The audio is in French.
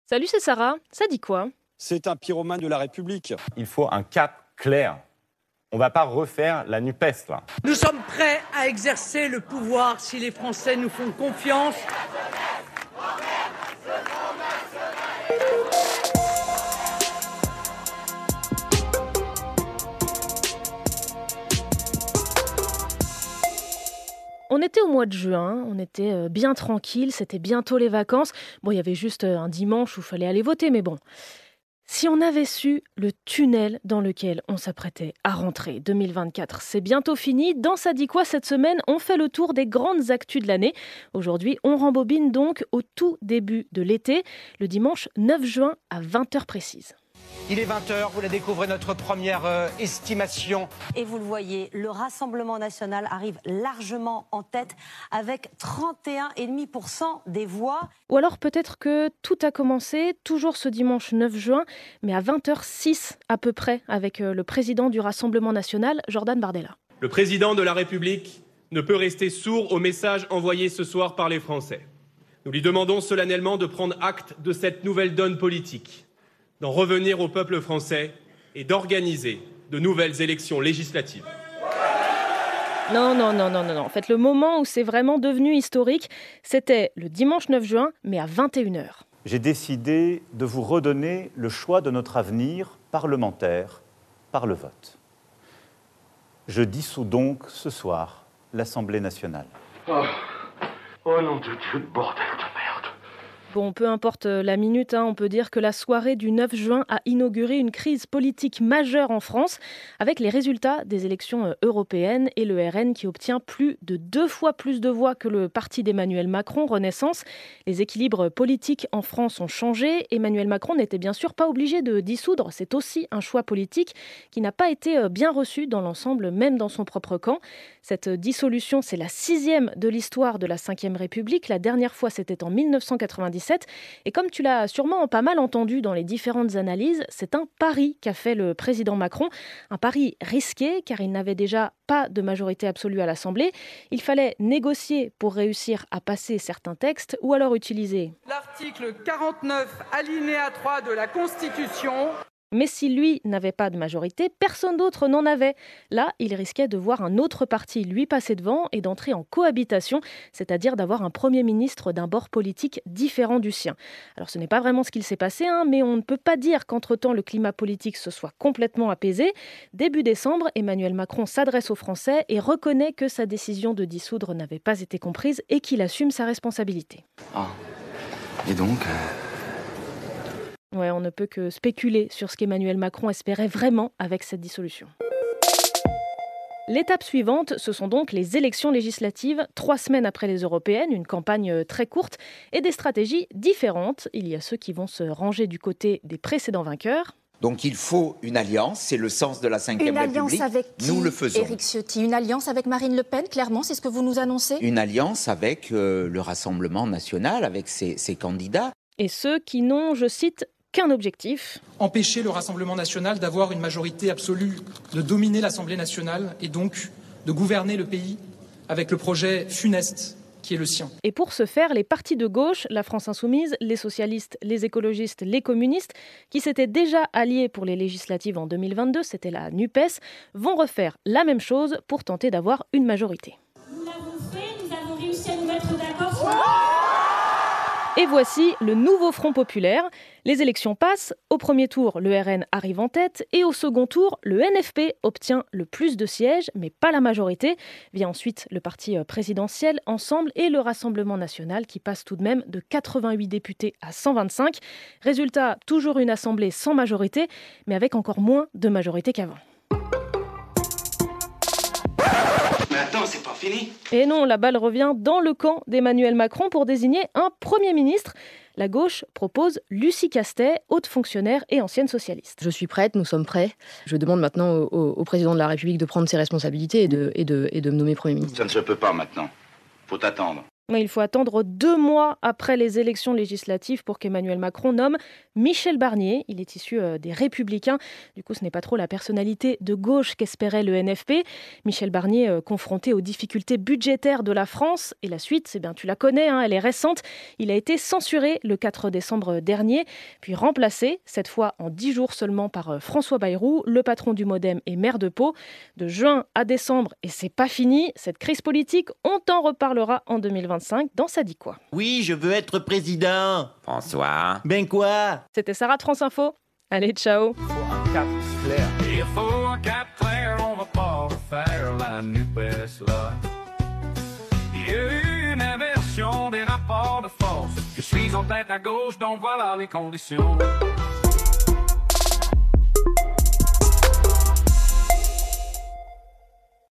Salut, c'est Sarah. Ça dit quoi? C'est un pyromane de la République. Il faut un cap clair. On ne va pas refaire la NUPES, là. Nous sommes prêts à exercer le pouvoir si les Français nous font confiance. On était au mois de juin, on était bien tranquille, c'était bientôt les vacances. Bon, il y avait juste un dimanche où il fallait aller voter, mais bon. Si on avait su le tunnel dans lequel on s'apprêtait à rentrer 2024, c'est bientôt fini. Dans Ça dit quoi cette semaine, on fait le tour des grandes actus de l'année. Aujourd'hui, on rembobine donc au tout début de l'été, le dimanche 9 juin à 20h précise. Il est 20h, vous la découvrez, notre première estimation. Et vous le voyez, le Rassemblement national arrive largement en tête avec 31,5% des voix. Ou alors peut-être que tout a commencé toujours ce dimanche 9 juin, mais à 20h06 à peu près, avec le président du Rassemblement national, Jordan Bardella. Le président de la République ne peut rester sourd aux messages envoyés ce soir par les Français. Nous lui demandons solennellement de prendre acte de cette nouvelle donne politique, d'en revenir au peuple français et d'organiser de nouvelles élections législatives. Non. En fait, le moment où c'est vraiment devenu historique, c'était le dimanche 9 juin, mais à 21h. J'ai décidé de vous redonner le choix de notre avenir parlementaire par le vote. Je dissous donc ce soir l'Assemblée nationale. Oh non de Dieu, bordel de merde. Bon, peu importe la minute, on peut dire que la soirée du 9 juin a inauguré une crise politique majeure en France, avec les résultats des élections européennes et le RN qui obtient plus de 2 fois plus de voix que le parti d'Emmanuel Macron, Renaissance. Les équilibres politiques en France ont changé. Emmanuel Macron n'était bien sûr pas obligé de dissoudre. C'est aussi un choix politique qui n'a pas été bien reçu dans l'ensemble, même dans son propre camp. Cette dissolution, c'est la 6e de l'histoire de la Ve République. La dernière fois, c'était en 1997. Et comme tu l'as sûrement pas mal entendu dans les différentes analyses, c'est un pari qu'a fait le président Macron. Un pari risqué, car il n'avait déjà pas de majorité absolue à l'Assemblée. Il fallait négocier pour réussir à passer certains textes, ou alors utiliser L'article 49, alinéa 3 de la Constitution. Mais si lui n'avait pas de majorité, personne d'autre n'en avait. Là, il risquait de voir un autre parti lui passer devant et d'entrer en cohabitation, c'est-à-dire d'avoir un Premier ministre d'un bord politique différent du sien. Alors ce n'est pas vraiment ce qu'il s'est passé, mais on ne peut pas dire qu'entre-temps le climat politique se soit complètement apaisé. Début décembre, Emmanuel Macron s'adresse aux Français et reconnaît que sa décision de dissoudre n'avait pas été comprise et qu'il assume sa responsabilité. Ah, et donc Ouais, on ne peut que spéculer sur ce qu'Emmanuel Macron espérait vraiment avec cette dissolution. L'étape suivante, ce sont donc les élections législatives, 3 semaines après les européennes, une campagne très courte et des stratégies différentes. Il y a ceux qui vont se ranger du côté des précédents vainqueurs. Donc il faut une alliance, c'est le sens de la Ve République. Une alliance avec qui, nous le faisons. Éric Ciotti? Une alliance avec Marine Le Pen, clairement, c'est ce que vous nous annoncez? Une alliance avec le Rassemblement national, avec ses candidats. Et ceux qui n'ont, je cite, qu'un objectif. Empêcher le Rassemblement national d'avoir une majorité absolue, de dominer l'Assemblée nationale et donc de gouverner le pays avec le projet funeste qui est le sien. Et pour ce faire, les partis de gauche, la France insoumise, les socialistes, les écologistes, les communistes, qui s'étaient déjà alliés pour les législatives en 2022, c'était la NUPES, vont refaire la même chose pour tenter d'avoir une majorité. Nous l'avons fait, nous avons réussi à nous mettre d'accord sur... Et voici le nouveau Front populaire. Les élections passent. Au premier tour, le RN arrive en tête. Et au second tour, le NFP obtient le plus de sièges, mais pas la majorité. Vient ensuite le parti présidentiel, Ensemble, et le Rassemblement national qui passe tout de même de 88 députés à 125. Résultat, toujours une assemblée sans majorité, mais avec encore moins de majorité qu'avant. Mais attends, c'est pas fini. Et non, la balle revient dans le camp d'Emmanuel Macron pour désigner un Premier ministre. La gauche propose Lucie Castet, haute fonctionnaire et ancienne socialiste. Je suis prête, nous sommes prêts. Je demande maintenant au président de la République de prendre ses responsabilités et de me nommer Premier ministre. Ça ne se peut pas maintenant. Faut attendre. Il faut attendre 2 mois après les élections législatives pour qu'Emmanuel Macron nomme Michel Barnier. Il est issu des Républicains. Du coup, ce n'est pas trop la personnalité de gauche qu'espérait le NFP. Michel Barnier, confronté aux difficultés budgétaires de la France. Et la suite, eh bien, tu la connais, elle est récente. Il a été censuré le 4 décembre dernier, puis remplacé, cette fois en 10 jours seulement, par François Bayrou, le patron du MoDem et maire de Pau. De juin à décembre, et c'est pas fini, cette crise politique, on t'en reparlera en 2025 dans Ça dit quoi. Oui, je veux être président. François. Ben quoi? C'était Sarah de France Info. Allez, ciao. Il faut un cap clair. Il faut un cap clair, on va pas faire la NUPES là. Il y a eu une inversion des rapports de force. Je suis en tête à gauche, donc voilà les conditions.